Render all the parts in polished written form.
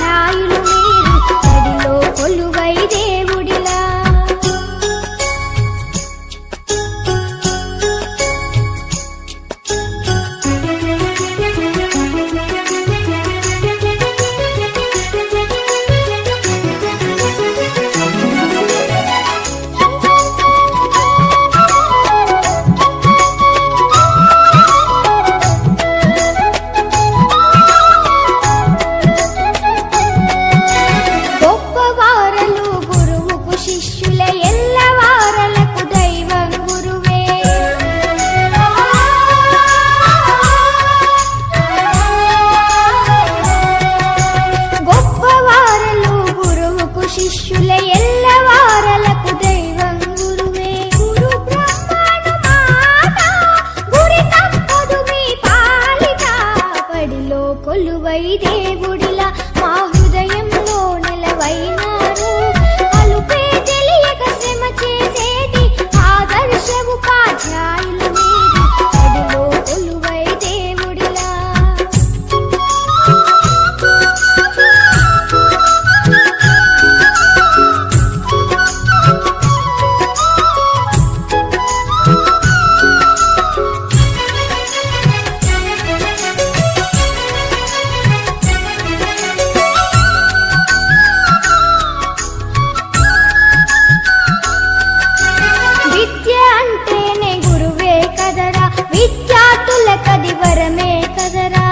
ఉపాధ్యాయులు మీరు బడిలో కొలువై దేవుడిలా. గొప్పవారలు గురువుకు శిష్యుల ఎల్లవారలకు దైవం గురువే. గొప్పవారలు గురువుకు శిష్యుల ఎల్లవారలకు దైవం గురువే. గురు బ్రహ్మను మాట గురి తప్పదు మీ పాలిట బడిలో కొలువై దేవుడిలా మా హృదయంలో నిలవైనారు. అలుపే తెలియక శ్రమ చేసేటి ఆదర్శ ఉపాధ్యాయులు మీరు బడిలో కొలువై దేవుడిలా. విద్య అంటేనే గురువే కదరా, విద్యార్థులకది వరమే కదరా.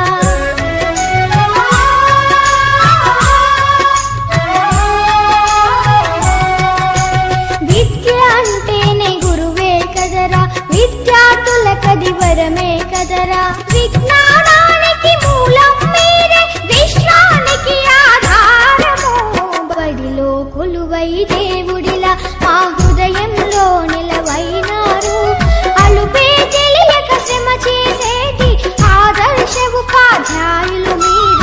విద్య అంటేనే గురువే కదరా, విద్యార్థులకది వరమే కదరా. విజ్ఞానానికి మూలం మీరే, విశ్వానికి ఆధారము బడిలో కొలువై దేవుడిలా మా హృదయంలో నిలవైనారు. అలుపే తెలియక శ్రమ చేసేటి ఆదర్శ ఉపాధ్యాయులు మీరు